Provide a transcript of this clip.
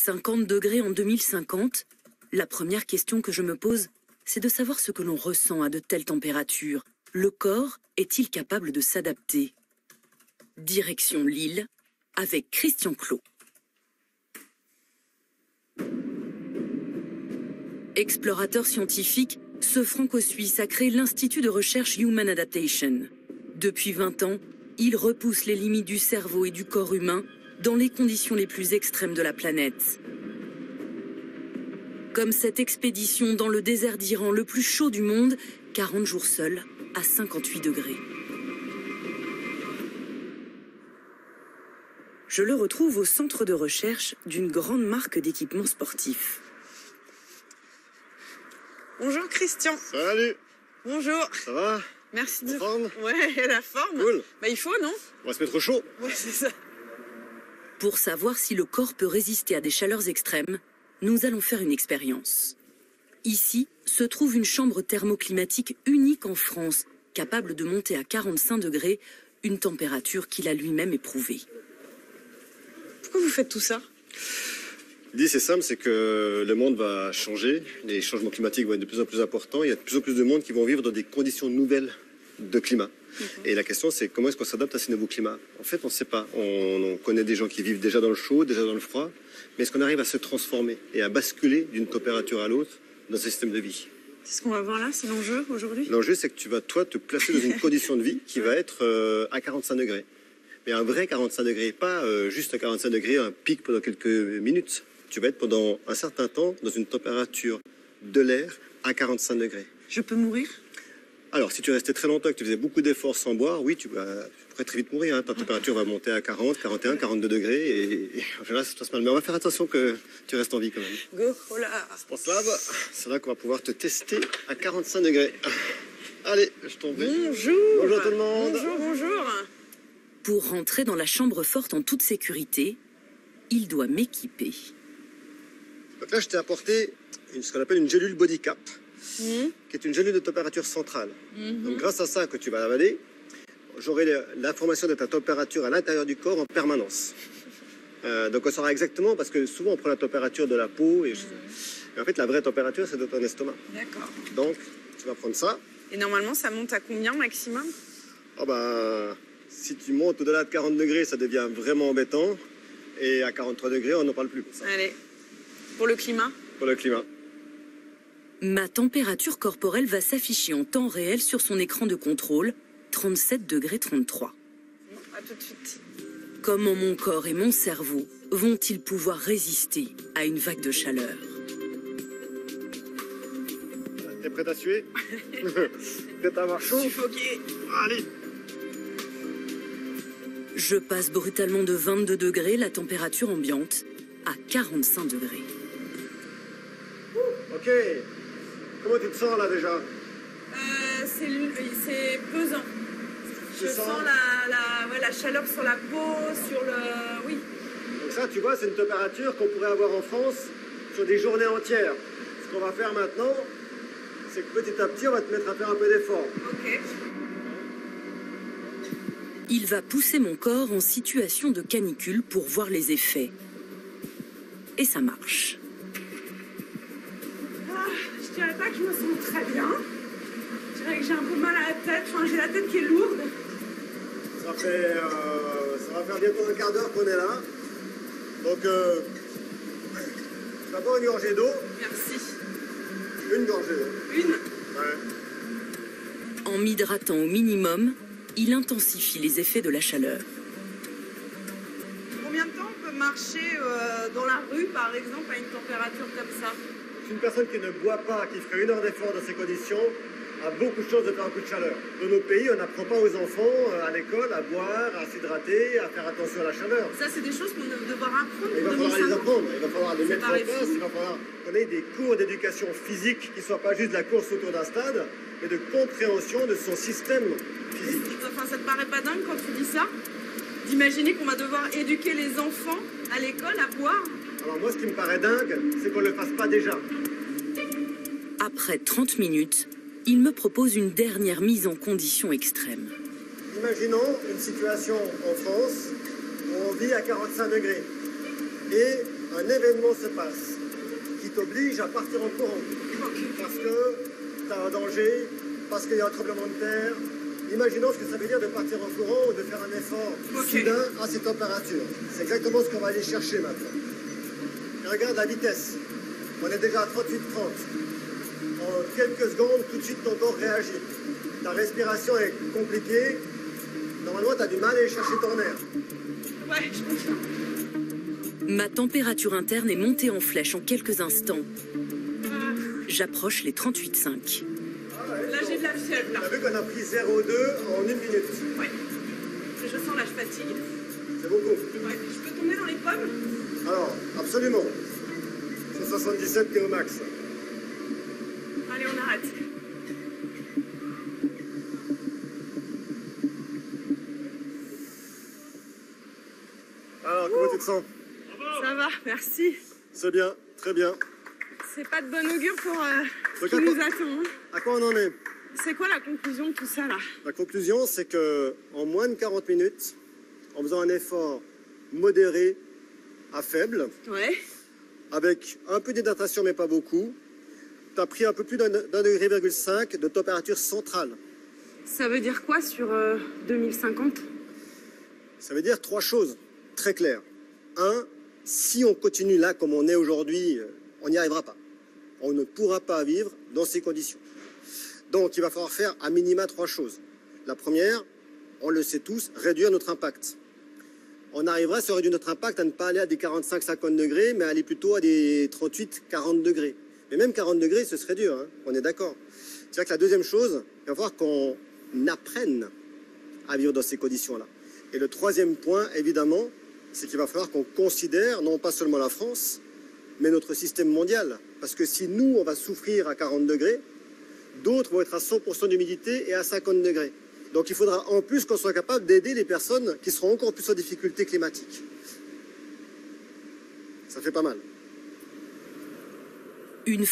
50 degrés en 2050, la première question que je me pose, c'est de savoir ce que l'on ressent à de telles températures. Le corps est-il capable de s'adapter? Direction Lille, avec Christian Clot. Explorateur scientifique, ce franco-suisse a créé l'Institut de recherche Human Adaptation. Depuis 20 ans, il repousse les limites du cerveau et du corps humain dans les conditions les plus extrêmes de la planète. Comme cette expédition dans le désert d'Iran, le plus chaud du monde, 40 jours seul, à 58 degrés. Je le retrouve au centre de recherche d'une grande marque d'équipements sportifs. Bonjour Christian. Salut. Bonjour. Ça va? Merci de... forme? Ouais, la forme. Cool. Bah il faut, non? On va se mettre au chaud. Ouais, c'est ça. Pour savoir si le corps peut résister à des chaleurs extrêmes, nous allons faire une expérience. Ici se trouve une chambre thermoclimatique unique en France, capable de monter à 45 degrés, une température qu'il a lui-même éprouvée. Pourquoi vous faites tout ça? L'idée c'est simple, c'est que le monde va changer, les changements climatiques vont être de plus en plus importants, il y a de plus en plus de monde qui vont vivre dans des conditions nouvelles de climat. Et la question c'est comment est-ce qu'on s'adapte à ces nouveaux climats? En fait on ne sait pas, on connaît des gens qui vivent déjà dans le chaud, déjà dans le froid, mais est-ce qu'on arrive à se transformer et à basculer d'une température à l'autre dans un système de vie? C'est ce qu'on va voir là, c'est l'enjeu aujourd'hui? L'enjeu c'est que tu vas toi te placer dans une condition de vie qui va être à 45 degrés. Mais un vrai 45 degrés, pas juste un 45 degrés, un pic pendant quelques minutes. Tu vas être pendant un certain temps dans une température de l'air à 45 degrés. Je peux mourir? Alors, si tu restais très longtemps et que tu faisais beaucoup d'efforts sans boire, oui, tu pourrais très vite mourir. Hein. Ta température va monter à 40, 41, 42 degrés et en général, ça se passe mal. Mais on va faire attention que tu restes en vie quand même. Go, oh là! Pour ça, c'est là qu'on va pouvoir te tester à 45 degrés. Allez, je t'en prie. Bonjour! Bonjour tout le monde! Bonjour, bonjour! Pour rentrer dans la chambre forte en toute sécurité, il doit m'équiper. Donc là, je t'ai apporté ce qu'on appelle une gélule body cap, qui est une gélule de température centrale. Donc grâce à ça que tu vas avaler, j'aurai l'information de ta température à l'intérieur du corps en permanence. Donc on saura exactement, parce que souvent on prend la température de la peau, et en fait la vraie température c'est de ton estomac. D'accord. Donc tu vas prendre ça. Et normalement ça monte à combien maximum? Oh bah, si tu montes au-delà de 40 degrés, ça devient vraiment embêtant. Et à 43 degrés, on n'en parle plus. Allez. Pour le climat? Pour le climat. Ma température corporelle va s'afficher en temps réel sur son écran de contrôle, 37 degrés 33. Bon, à tout de suite. Comment mon corps et mon cerveau vont-ils pouvoir résister à une vague de chaleur? T'es prête à suer? Prête à avoir chaud? Suffoqué. Allez! Je passe brutalement de 22 degrés la température ambiante à 45 degrés. Ok. Comment tu te sens là déjà? C'est pesant. Je sens la chaleur sur la peau, sur le... Oui. Donc ça, tu vois, c'est une température qu'on pourrait avoir en France sur des journées entières. Ce qu'on va faire maintenant, c'est que petit à petit, on va te mettre à faire un peu d'effort. Ok. Il va pousser mon corps en situation de canicule pour voir les effets. Et ça marche. Je dirais pas que je me sens très bien. Je dirais que j'ai un peu mal à la tête. Enfin, j'ai la tête qui est lourde. Ça va faire bientôt un quart d'heure qu'on est là. Donc, tu vas boire une gorgée d'eau. Merci. Une gorgée d'eau. Une? Ouais. En m'hydratant au minimum, il intensifie les effets de la chaleur. Combien de temps on peut marcher dans la rue, par exemple, à une température comme ça? Une personne qui ne boit pas, qui ferait 1 heure d'effort dans ces conditions, a beaucoup de chances de faire un coup de chaleur. Dans nos pays, on n'apprend pas aux enfants à l'école à boire, à s'hydrater, à faire attention à la chaleur. Ça, c'est des choses qu'on va devoir apprendre. Il va falloir les apprendre, il va falloir les mettre en place, fou. il va falloir qu'on ait des cours d'éducation physique qui ne soient pas juste de la course autour d'un stade, mais de compréhension de son système physique. Enfin, ça te paraît pas dingue quand tu dis ça? D'imaginer qu'on va devoir éduquer les enfants à l'école à boire? Alors moi, ce qui me paraît dingue, c'est qu'on ne le fasse pas déjà. Après 30 minutes, il me propose une dernière mise en condition extrême. Imaginons une situation en France où on vit à 45 degrés. et un événement se passe qui t'oblige à partir en courant. Parce que tu as un danger, parce qu'il y a un tremblement de terre. Imaginons ce que ça veut dire de partir en courant ou de faire un effort soudain à ces températures. C'est exactement ce qu'on va aller chercher maintenant. Et regarde la vitesse. On est déjà à 38-30. En quelques secondes, tout de suite, ton corps réagit. Ta respiration est compliquée. Normalement, tu as du mal à aller chercher ton air. Ouais, je confirme. Ma température interne est montée en flèche en quelques instants. J'approche les 38,5. Là, j'ai de la fièvre, là. T'as vu qu'on a pris 0,2 en 1 minute. Ouais. Je sens là, je fatigue. C'est beaucoup. Ouais. Je peux tomber dans les pommes? Alors, absolument. C'est 77 qui est au max. Allez, on arrête. Alors, comment tu te sens? Ça va, merci. C'est bien, très bien. C'est pas de bon augure pour ce Donc, qui nous attend. Hein. À quoi on en est? C'est quoi la conclusion de tout ça, là? La conclusion, c'est que en moins de 40 minutes, en faisant un effort modéré à faible, Ouais. avec un peu d'hydratation mais pas beaucoup, tu as pris un peu plus d'un degré, de température centrale. Ça veut dire quoi sur 2050? Ça veut dire 3 choses très claires. 1, si on continue là comme on est aujourd'hui, on n'y arrivera pas. On ne pourra pas vivre dans ces conditions. Donc il va falloir faire à minima 3 choses. La première, on le sait tous, réduire notre impact. On arrivera à réduire notre impact à ne pas aller à des 45-50 degrés, mais à aller plutôt à des 38-40 degrés. Mais même 40 degrés, ce serait dur, hein, on est d'accord. C'est-à-dire que la deuxième chose, il va falloir qu'on apprenne à vivre dans ces conditions-là. Et le troisième point, évidemment, c'est qu'il va falloir qu'on considère non pas seulement la France, mais notre système mondial. Parce que si nous, on va souffrir à 40 degrés, d'autres vont être à 100% d'humidité et à 50 degrés. Donc il faudra en plus qu'on soit capable d'aider les personnes qui seront encore plus en difficulté climatique. Ça fait pas mal. Une